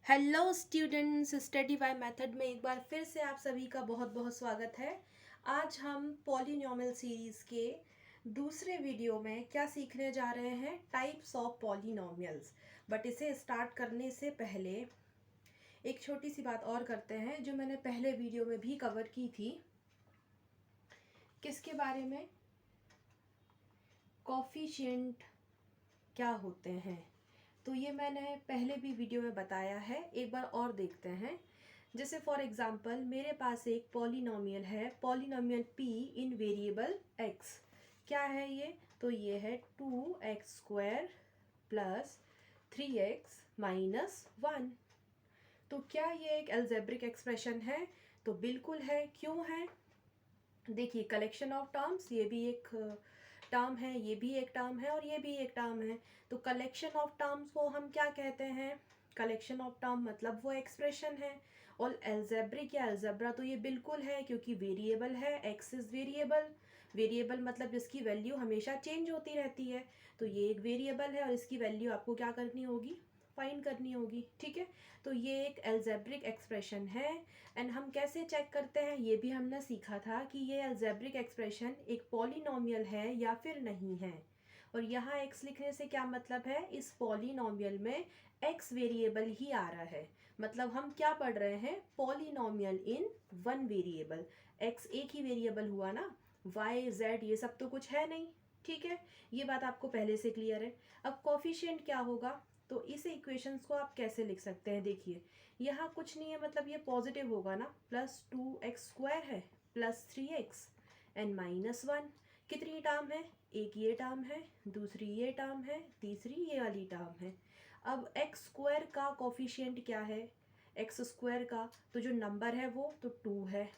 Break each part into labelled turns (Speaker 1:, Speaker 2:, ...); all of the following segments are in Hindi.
Speaker 1: Hello students, study by method में एक बार फिर से आप सभी का बहुत बहुत स्वागत है। आज हम पॉलिनॉमियल सीरीज़ के दूसरे वीडियो में क्या सीखने जा रहे हैं, टाइप्स ऑफ पॉलिनॉमियल्स। बट इसे स्टार्ट करने से पहले एक छोटी सी बात और करते हैं जो मैंने पहले वीडियो में भी कवर की थी। किसके बारे में? कोफिशिएंट क्या होते हैं। तो ये मैंने पहले भी वीडियो में बताया है, एक बार और देखते हैं। जैसे फॉर एग्जांपल मेरे पास एक पॉलिनॉमियल है, पॉलिनॉमियल p इन वेरिएबल x। क्या है ये? तो ये है 2x² प्लस 3x माइनस 1। तो क्या ये एक अलजेब्रिक एक्सप्रेशन है? तो बिल्कुल है। क्यों है? देखिए, कलेक्शन ऑफ टर्म्स, ये भी एक टर्म है, ये भी एक टर्म है और ये भी एक टर्म है। तो कलेक्शन ऑफ टर्म्स को हम क्या कहते हैं? कलेक्शन ऑफ टर्म मतलब वो एक्सप्रेशन है। और एल्जेब्रिक या एल्जेब्रा तो ये बिल्कुल है, क्योंकि वेरिएबल है, एक्स इज वेरिएबल। वेरिएबल मतलब जिसकी वैल्यू हमेशा चेंज होती रहती है। तो ये एक वेरिएबल है और इसकी वैल्यू आपको क्या करनी होगी? फाइंड करनी होगी। ठीक है, तो ये एक एल्जेब्रिक एक्सप्रेशन है। एंड हम कैसे चेक करते हैं ये भी हमने सीखा था कि ये अलजेब्रिक एक्सप्रेशन एक पॉलिनॉमियल है या फिर नहीं है। और यहाँ x लिखने से क्या मतलब है? इस पॉलिनॉमियल में x वेरिएबल ही आ रहा है। मतलब हम क्या पढ़ रहे हैं? Polynomial in one variable. x एक ही वेरिएबल हुआ ना, y z ये सब तो कुछ है नहीं। ठीक है, ये बात आपको पहले से क्लियर है। अब कोफिशिएंट क्या होगा? तो इस इक्वेशंस को आप कैसे लिख सकते हैं? देखिए, यहाँ कुछ नहीं है, मतलब ये पॉजिटिव होगा ना। +2x² है प्लस 3x एंड -1। कितनी टर्म है? एक ये टर्म है, दूसरी ये टर्म है, तीसरी ये वाली टर्म है। अब x² का कोफिशिएंट क्या है? x² का तो जो नंबर है वो तो 2 है।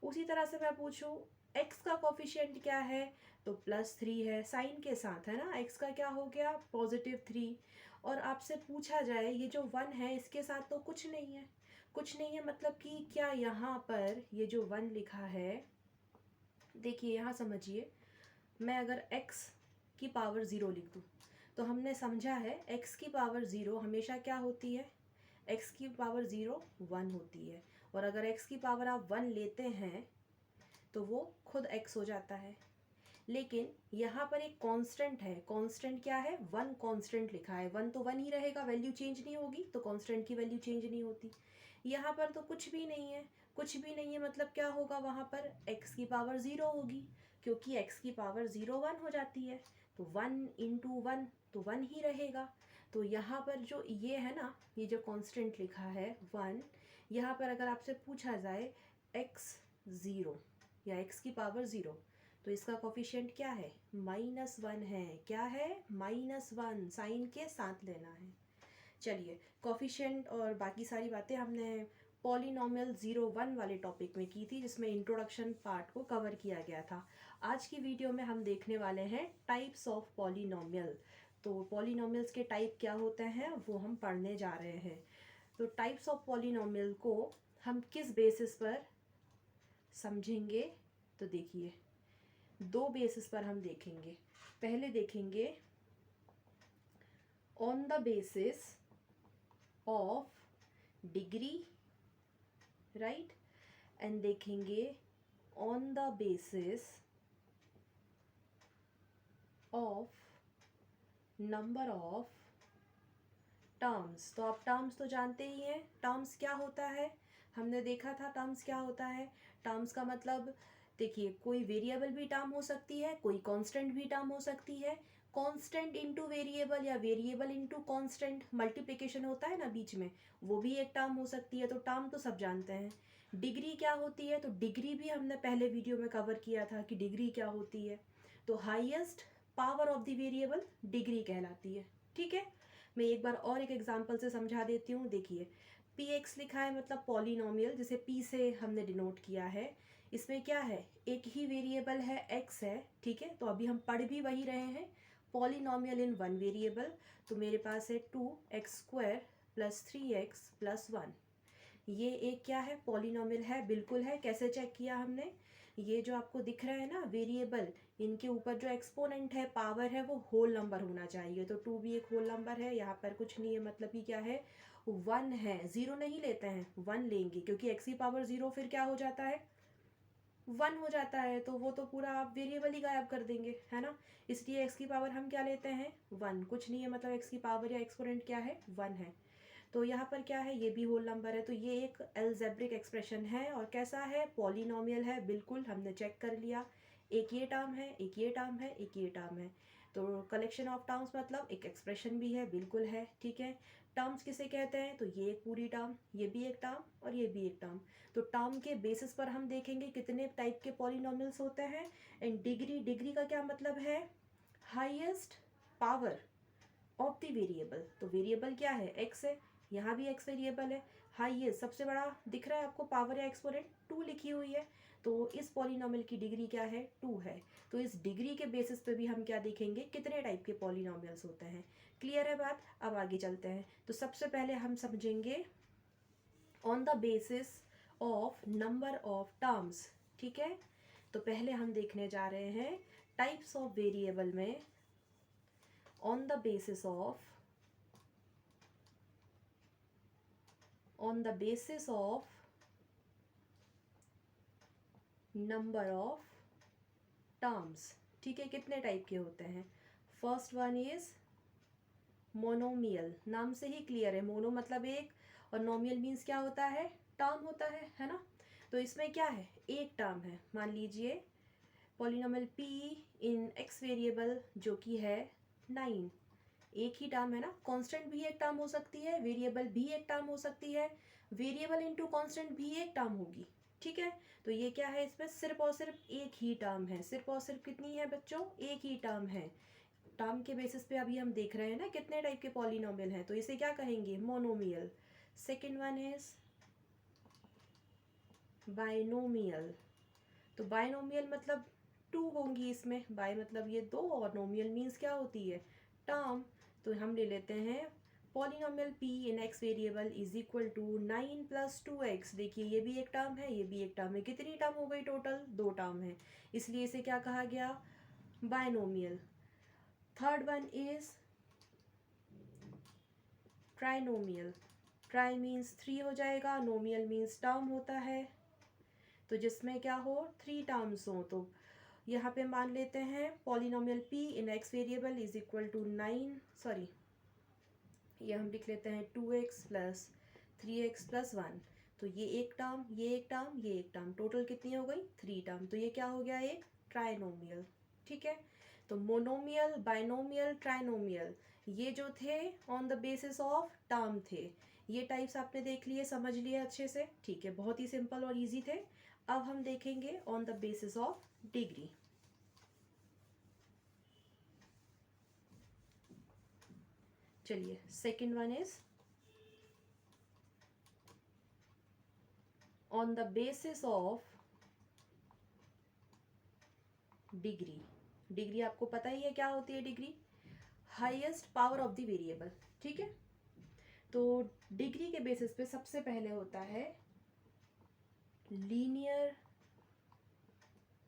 Speaker 1: उसी तरह से मैं पूछूं x का कोफिशिएंट क्या है? तो +3 है, साइन के साथ है ना। x का क्या हो गया? +3। और आपसे पूछा जाए ये जो 1 है इसके साथ तो कुछ नहीं है। कुछ नहीं है मतलब कि क्या यहाँ पर ये जो 1 लिखा है, देखिए यहाँ समझिए, मैं अगर x की पावर 0 लिख दूँ तो हमने समझा है x की पावर 0 हमेशा क्या होती है? x की पावर 0 1 होती है। और अगर x की पावर आप 1 लेते हैं तो वो खुद x हो जाता है। लेकिन यहाँ पर एक कांस्टेंट है। कांस्टेंट क्या है? 1 कांस्टेंट लिखा है। 1 तो 1 ही रहेगा, वैल्यू चेंज नहीं होगी, तो कांस्टेंट की वैल्यू चेंज नहीं होती। यहाँ पर तो कुछ भी नहीं है। कुछ भी नहीं है मतलब क्या होगा? वहाँ पर x की पावर 0 होगी, क्योंकि x की पावर 0 1 हो जाती है। तो 1 इंटू 1 तो 1 ही रहेगा। तो यहाँ पर जो ये है ना, ये जो कांस्टेंट लिखा है 1, यहाँ पर अगर आपसे पूछा जाए x0 या x की पावर 0, तो इसका कोफिशिएंट क्या है? -1 है। क्या है? -1, साइन के साथ लेना है। चलिए, कोफिशिएंट और बाकी सारी बातें हमने पॉलिनॉमियल 0 1 वाले टॉपिक में की थी, जिसमें इंट्रोडक्शन पार्ट को कवर किया गया था। आज की वीडियो में हम देखने वाले हैं टाइप्स ऑफ पॉलिनॉमियल। तो पॉलिनॉमियल्स के टाइप क्या होते हैं वो हम पढ़ने जा रहे हैं। तो टाइप्स ऑफ पॉलिनॉमियल को हम किस बेसिस पर समझेंगे? तो देखिए, दो बेसिस पर हम देखेंगे। पहले देखेंगे on the basis of degree, right, and देखेंगे on the basis of number of terms. तो आप टर्म्स तो जानते ही हैं, टर्म्स क्या होता है, हमने देखा था टर्म्स क्या होता है। टर्म्स का मतलब, देखिए, कोई वेरिएबल भी टर्म हो सकती है, कोई कांस्टेंट भी टर्म हो सकती है। कांस्टेंट इनटू वेरिएबल या वेरिएबल इनटू कांस्टेंट, मल्टीप्लिकेशन होता है ना बीच में, वो भी एक टर्म हो सकती है। तो टर्म तो सब जानते हैं। डिग्री क्या होती है? तो डिग्री भी हमने पहले वीडियो में कवर किया था कि डिग्री क्या होती है। तो highest power of the variable degree कहलाती है। ठीक है, मैं एक बार और एक एग्जांपल से समझा देती हूँ। देखिए, px लिखा है मतलब पॉलिनॉमियल, जिसे p से हमने डिनोट किया है। इसमें क्या है? एक ही वेरिएबल है, x है। ठीक है, तो अभी हम पढ़ भी वही रहे हैं, पॉलिनॉमियल इन वन वेरिएबल। तो मेरे पास है 2x² प्लस 3x प्लस 1। ये एक क्या है, पॉलिनोमियल है, बिल्कुल है। कैसे चेक किया हमने, ये जो आपको दिख रहा है ना वेरिएबल, इनके ऊपर जो एक्सपोनेंट है, पावर है, वो होल नंबर होना चाहिए। तो 2 भी एक होल नंबर है, यहाँ पर कुछ नहीं है, मतलब कि क्या है, 1 है। 0 नहीं लेते हैं, 1 लेंगे, क्योंकि एक्स की पावर 0 फिर क्या हो जाता है, 1 हो जाता है। तो वो तो पूरा आप वेरिएबल ही गायब कर देंगे, है ना। इसलिए एक्स की पावर हम क्या लेते हैं, 1। कुछ नहीं है, मतलब एक्स की पावर या एक्सपोनेंट क्या है, 1 है। तो यहाँ पर क्या है, ये भी होल नंबर है। तो ये एक अलजेब्रिक एक्सप्रेशन है, और कैसा है, पॉलिनोमियल है, बिल्कुल हमने चेक कर लिया। एक ये टर्म है, एक ये टर्म है, एक ये टर्म है। तो कलेक्शन ऑफ टर्म्स मतलब एक एक्सप्रेशन भी है, बिल्कुल है, ठीक है। टर्म्स किसे कहते हैं, तो ये एक पूरी टर्म, ये भी एक टर्म, और ये भी एक टर्म। तो टर्म के बेसिस पर हम देखेंगे कितने टाइप के पॉलिनोमियल्स होते हैं। एंड डिग्री, डिग्री का क्या मतलब है, highest power of the variable. तो वेरिएबल क्या है, एक्स है, यहाँ भी एक्स वेरिएबल है। हाईएस्ट सबसे बड़ा दिख रहा है आपको, पावर या एक्सपोनेंट 2 लिखी हुई है। तो इस पॉलिनोमियल की डिग्री क्या है, 2 है। तो इस डिग्री के बेसिस पे भी हम क्या देखेंगे, कितने टाइप के पॉलिनोमियल्स होते हैं। क्लियर है बात, अब आगे चलते हैं। तो सबसे पहले हम समझेंगे on the basis of number of terms, ठीक है। तो पहले हम देखने जा रहे हैं टाइप्स ऑफ वेरिएबल में on the basis of number of terms, ठीक है। कितने टाइप के होते हैं। फर्स्ट वन इज मोनोमियल, नाम से ही क्लियर है, मोनो मतलब एक, और नोमियल मीन्स क्या होता है, टर्म होता है ना। तो इसमें क्या है, एक टर्म है। मान लीजिए polynomial p in x variable जो कि है 9, एक ही टर्म है ना। कांस्टेंट भी एक टर्म हो सकती है, वेरिएबल भी एक टर्म हो सकती है, वेरिएबल इनटू कांस्टेंट भी एक टर्म होगी, ठीक है। तो ये क्या है, इसमें सिर्फ और सिर्फ एक ही टर्म है। सिर्फ और सिर्फ कितनी है बच्चों, एक ही टर्म है। टर्म के बेसिस पे अभी हम देख रहे हैं ना कितने टाइप के पॉलिनोमियल हैं, तो इसे क्या कहेंगे, monomial. Second one is binomial. तो बाइनोमियल मतलब 2 होंगी इसमें, बाय मतलब ये 2, और नोमियल मीन्स क्या होती है, टर्म। तो हम ले लेते हैं polynomial p in x variable is equal to 9 + 2x। देखिए ये भी एक टर्म है, ये भी एक टर्म है। कितनी टर्म हो गई टोटल, 2 टर्म है, इसलिए इसे क्या कहा गया, binomial. Third one is trinomial. Try means 3 हो जाएगा, नोमियल मीन्स टर्म होता है, तो जिसमें क्या हो, 3 टर्म्स हो। तो यहाँ पे मान लेते हैं polynomial p in x variable is equal to 9, sorry ये हम लिख लेते हैं 2x + 3x + 1। तो ये एक टर्म, ये एक टर्म, ये एक टर्म, टोटल कितनी हो गई, 3 टर्म। तो ये क्या हो गया, एक ट्राइनोमियल, ठीक है। तो मोनोमियल, बाइनोमियल, ट्राइनोमियल, ये जो थे on the basis of term थे। ये टाइप्स आपने देख लिए, समझ लिए अच्छे से, ठीक है। बहुत ही सिंपल और इजी थे। अब हम देखेंगे on the basis of degree. चलिए, second one is on the basis of degree. Degree आपको पता ही है क्या होती है, degree highest power of the variable, ठीक है। तो डिग्री के बेसिस पे सबसे पहले होता है लीनियर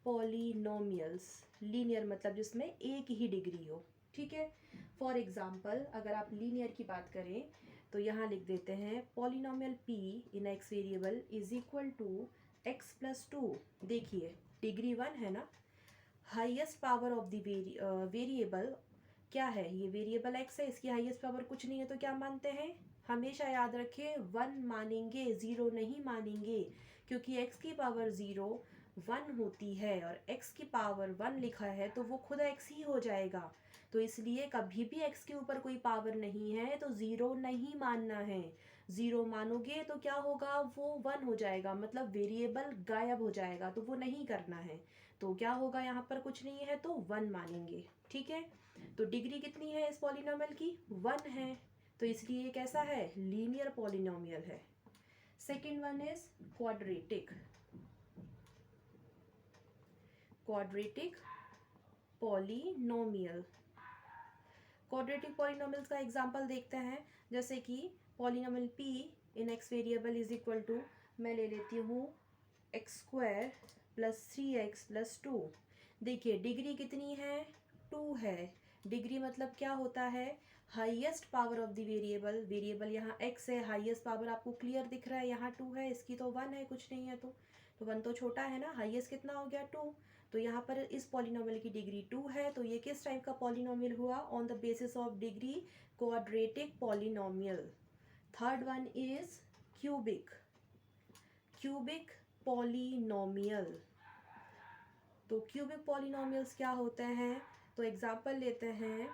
Speaker 1: पॉलिनोमियल्स। लीनियर मतलब जिसमें एक ही डिग्री हो, ठीक है। फॉर एग्जाम्पल अगर आप लीनियर की बात करें तो यहाँ लिख देते हैं polynomial p in x variable is equal to x + 2। देखिए डिग्री 1 है ना, highest power of the variable क्या है, ये वेरिएबल x है, इसकी हाईएस्ट पावर कुछ नहीं है, तो क्या मानते हैं, हमेशा याद रखें 1 मानेंगे, 0 नहीं मानेंगे, क्योंकि x की पावर 0 1 होती है, और x की पावर 1 लिखा है तो वो खुद x ही हो जाएगा। तो इसलिए कभी भी x के ऊपर कोई पावर नहीं है तो 0 नहीं मानना है। 0 मानोगे तो क्या होगा, वो 1 हो जाएगा, मतलब वेरिएबल गायब हो जाएगा, तो वो नहीं करना है। तो क्या होगा, यहाँ पर कुछ नहीं है तो 1 मानेंगे, ठीक है। तो डिग्री कितनी है इस पॉलिनोमियल की, 1 है, तो इसलिए ये कैसा है, लीनियर पॉलिनोमियल है। Second one is quadratic. Quadratic polynomial. Quadratic polynomials का एग्जांपल देखते हैं, जैसे कि polynomial p in x variable is equal to, मैं ले लेती हूँ x square plus 3x plus 2। देखिए डिग्री कितनी है, 2 है। डिग्री मतलब क्या होता है, highest power of the variable. Variable यहाँ x है, हाईएस्ट पावर आपको क्लियर दिख रहा है, यहाँ 2 है, इसकी तो 1 है, कुछ नहीं है तो 1 तो छोटा है ना, हाईएस्ट कितना हो गया 2। तो यहाँ पर इस पॉलिनोमियल की डिग्री 2 है, तो ये किस टाइप का पॉलिनोमियल हुआ, on the basis of degree quadratic polynomial. Third one is cubic, cubic polynomial. तो क्यूबिक पॉलिनोमियल्स क्या होते हैं, तो एग्जांपल लेते हैं,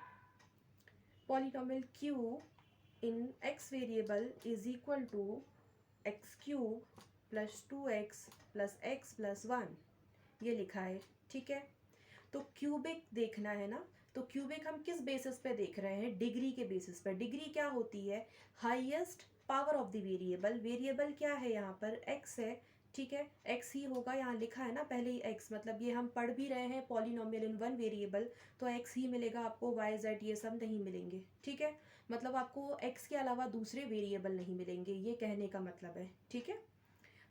Speaker 1: polynomial q in x variable is equal to x cube plus 2x plus x plus 1, ये लिखा है, ठीक है। तो क्यूबिक देखना है ना, तो क्यूबिक हम किस बेसिस पे देख रहे हैं, डिग्री के बेसिस पर। डिग्री क्या होती है, highest power of the variable. Variable क्या है यहाँ पर, x है, ठीक है, x ही होगा, यहाँ लिखा है ना पहले ही x, मतलब ये हम पढ़ भी रहे हैं पॉलिनोमियल इन वन वेरिएबल, तो x ही मिलेगा आपको, y z ये सब नहीं मिलेंगे, ठीक है। मतलब आपको x के अलावा दूसरे वेरिएबल नहीं मिलेंगे, ये कहने का मतलब है, ठीक है।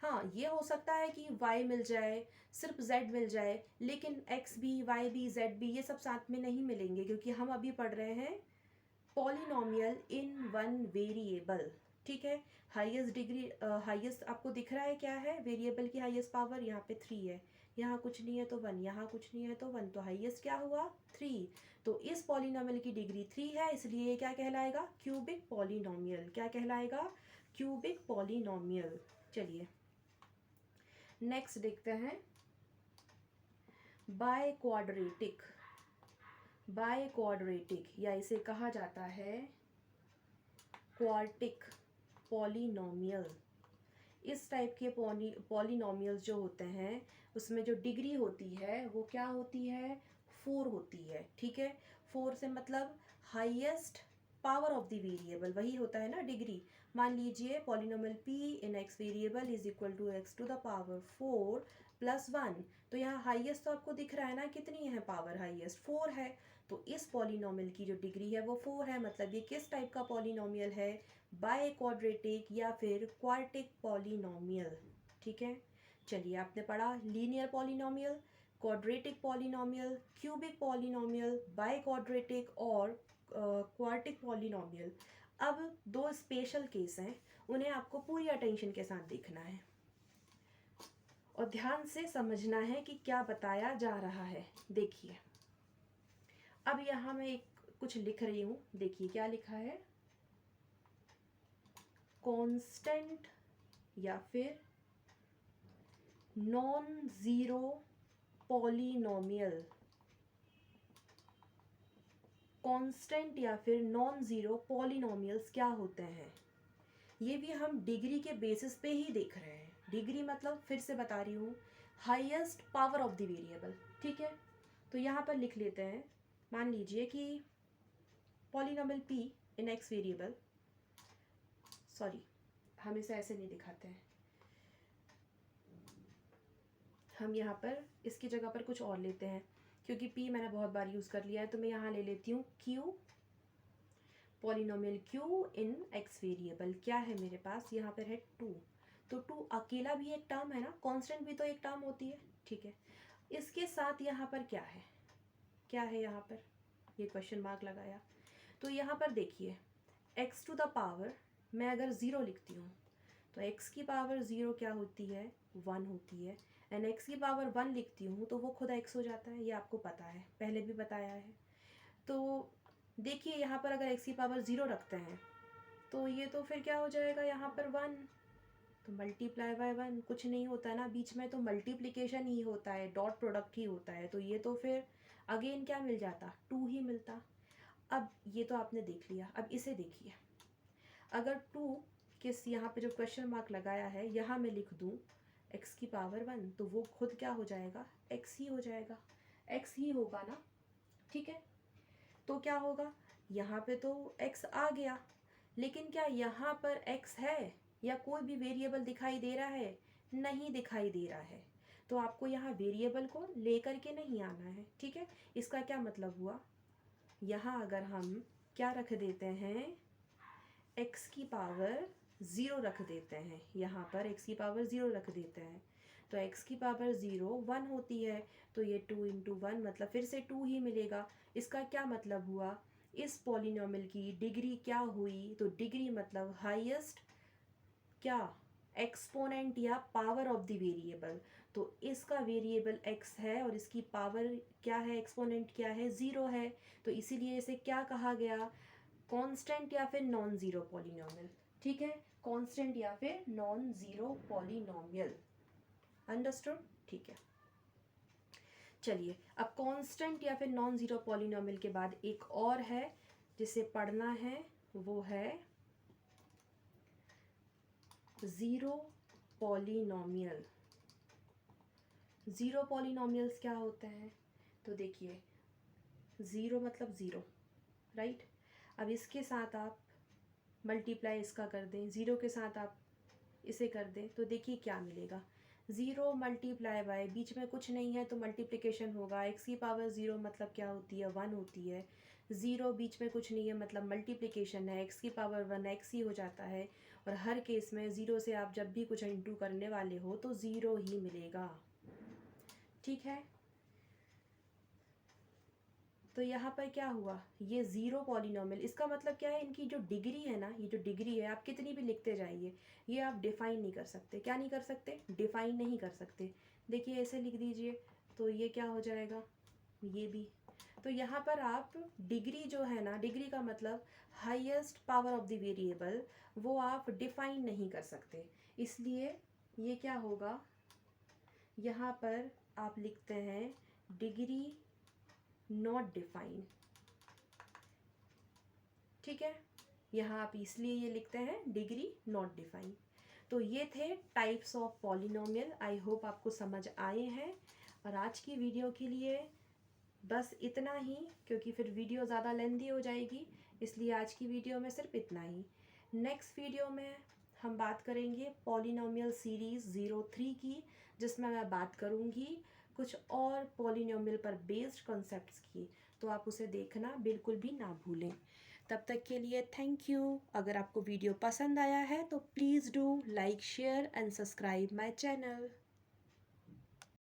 Speaker 1: हाँ, ये हो सकता है कि y मिल जाए, सिर्फ z मिल जाए, लेकिन x भी, y भी, z भी ये सब साथ में नहीं मिलेंगे, क्योंकि हम अभी पढ़ रहे हैं पॉलिनोमियल इन वन वेरिएबल, ठीक है। हाईएस्ट डिग्री, हाईएस्ट आपको दिख रहा है क्या है, वेरिएबल की हाईएस्ट पावर यहाँ पे 3 है, यहाँ कुछ नहीं है तो 1, यहाँ कुछ नहीं है तो 1, तो हाईएस्ट क्या हुआ 3। तो इस पॉलिनोमियल की डिग्री 3 है, इसलिए क्या कहलाएगा, क्यूबिक पॉलिनोमियल। क्या कहलाएगा, क्यूबिक पॉलिनोमियल। चलिए नेक्स्ट देखते हैं, बाय क्वाड्रेटिक। बाय क्वाड्रेटिक या इसे कहा जाता है क्वार्टिक पॉलिनोमियल। इस टाइप के पॉलिनोमियल्स जो होते हैं उसमें जो डिग्री होती है वो क्या होती है, 4 होती है, ठीक है। 4 से मतलब highest power of the variable, वही होता है ना डिग्री। मान लीजिए polynomial p in x variable is equal to x to the power 4 plus 1, तो यहाँ हाईएस्ट तो आपको दिख रहा है ना, कितनी है पावर, हाईएस्ट 4 है। तो इस पॉलिनोमियल की जो डिग्री है वो 4 है, मतलब ये किस टाइप का पॉलिनोमियल है, बाय क्वाड्रेटिक या फिर क्वार्टिक पॉलिनोमियल, ठीक है। चलिए आपने पढ़ा linear polynomial, quadratic polynomial, cubic polynomial, by quadratic और क्वार्टिक पॉलिनोमियल। अब 2 स्पेशल केस हैं, उन्हें आपको पूरी अटेंशन के साथ देखना है और ध्यान से समझना है कि क्या बताया जा रहा है। देखिए अब यहाँ मैं कुछ लिख रही हूँ, देखिए क्या लिखा है, कांस्टेंट या फिर नॉन जीरो पॉलिनोमियल। कांस्टेंट या फिर नॉन जीरो पॉलिनोमियल्स क्या होते हैं, ये भी हम डिग्री के बेसिस पे ही देख रहे हैं। डिग्री मतलब फिर से बता रही हूँ, highest power of the variable, ठीक है। तो यहाँ पर लिख लेते हैं, मान लीजिए कि polynomial p in x variable, sorry हम इसे ऐसे नहीं दिखाते हैं, हम यहाँ पर इसकी जगह पर कुछ और लेते हैं, क्योंकि p मैंने बहुत बार यूज़ कर लिया है, तो मैं यहाँ ले लेती हूँ q, polynomial q in x variable. क्या है मेरे पास, यहाँ पर है 2, तो 2 अकेला भी एक टर्म है ना, कांस्टेंट भी तो एक टर्म होती है, ठीक है। इसके साथ यहाँ पर क्या है, क्या है यहाँ पर, ये क्वेश्चन मार्क लगाया। तो यहाँ पर देखिए x टू द पावर, मैं अगर 0 लिखती हूँ तो x की पावर 0 क्या होती है, 1 होती है, एंड x की पावर 1 लिखती हूँ तो वो खुद x हो जाता है, ये आपको पता है, पहले भी बताया है। तो देखिए यहाँ पर अगर x की पावर 0 रखते हैं तो ये तो फिर क्या हो जाएगा, यहाँ पर 1, तो मल्टीप्लाई बाय 1, कुछ नहीं होता है ना बीच में, तो मल्टीप्लिकेशन ही होता है, डॉट प्रोडक्ट ही होता है, तो ये तो फिर अगेन क्या मिल जाता, 2 ही मिलता। अब ये तो आपने देख लिया, अब इसे देखिए, अगर 2 किस यहाँ पे जो क्वेश्चन मार्क लगाया है यहाँ मैं लिख दूँ x की पावर 1, तो वो खुद क्या हो जाएगा, x ही हो जाएगा, x ही होगा ना, ठीक है। तो क्या होगा, यहाँ पे तो x आ गया, लेकिन क्या यहाँ पर x है या कोई भी वेरिएबल दिखाई दे रहा है, नहीं दिखाई दे रहा है, तो आपको यहाँ वेरिएबल को लेकर के नहीं आना है, ठीक है। इसका क्या मतलब हुआ, यहाँ अगर हम क्या रख देते हैं, x की पावर 0 रख देते हैं। यहाँ पर x की पावर 0 रख देते हैं, तो x की पावर 0 1 होती है, तो ये 2 इंटू 1 मतलब फिर से 2 ही मिलेगा। इसका क्या मतलब हुआ, इस पॉलिनॉमियल की डिग्री क्या हुई, तो डिग्री मतलब हाईएस्ट क्या, एक्सपोनेंट या पावर ऑफ द वेरिएबल। तो इसका वेरिएबल x है और इसकी पावर क्या है, एक्सपोनेंट क्या है, 0 है, तो इसीलिए इसे क्या कहा गया, कांस्टेंट या फिर नॉन ज़ीरो पॉलिनॉमियल। ठीक है, कांस्टेंट या फिर नॉन ज़ीरो पॉलिनॉमियल, अंडरस्टूड। ठीक है, चलिए अब कांस्टेंट या फिर नॉन ज़ीरो पॉलिनॉमियल के बाद एक और है जिसे पढ़ना है, वो है ज़ीरो पॉलिनॉमियल। ज़ीरो पॉलिनॉमियल्स क्या होते हैं, तो देखिए ज़ीरो मतलब ज़ीरो, राइट। अब इसके साथ आप मल्टीप्लाई इसका कर दें, ज़ीरो के साथ आप इसे कर दें, तो देखिए क्या मिलेगा, ज़ीरो मल्टीप्लाई बाय, बीच में कुछ नहीं है तो मल्टीप्लिकेशन होगा, x की पावर 0 मतलब क्या होती है, 1 होती है, ज़ीरो बीच में कुछ नहीं है मतलब मल्टीप्लिकेशन है, x की पावर 1 x ही हो जाता है। और हर केस में ज़ीरो से आप जब भी कुछ इंटू करने वाले हो तो ज़ीरो ही मिलेगा। ठीक है, तो यहाँ पर क्या हुआ, ये ज़ीरो पॉलिनॉमियल, इसका मतलब क्या है, इनकी जो डिग्री है ना, ये जो डिग्री है आप कितनी भी लिखते जाइए, ये आप डिफ़ाइन नहीं कर सकते। क्या नहीं कर सकते, डिफ़ाइन नहीं कर सकते। देखिए ऐसे लिख दीजिए, तो ये क्या हो जाएगा, ये भी। तो यहाँ पर आप डिग्री जो है ना, डिग्री का मतलब highest power of the variable, वो आप डिफ़ाइन नहीं कर सकते, इसलिए ये क्या होगा, यहाँ पर आप लिखते हैं डिग्री नॉट डिफाइन। ठीक है, यहाँ आप इसलिए ये लिखते हैं डिग्री नॉट डिफाइन। तो ये थे types of polynomial. I hope आपको समझ आए हैं। और आज की वीडियो के लिए बस इतना ही, क्योंकि फिर वीडियो ज़्यादा लेंदी हो जाएगी, इसलिए आज की वीडियो में सिर्फ इतना ही। नेक्स्ट वीडियो में हम बात करेंगे पॉलिनोमियल सीरीज़ 03 की, जिसमें मैं बात करूँगी कुछ और पॉलिनोमियल पर बेस्ड कॉन्सेप्ट्स की, तो आप उसे देखना बिल्कुल भी ना भूलें। तब तक के लिए थैंक यू। अगर आपको वीडियो पसंद आया है तो please do like, share and subscribe my channel.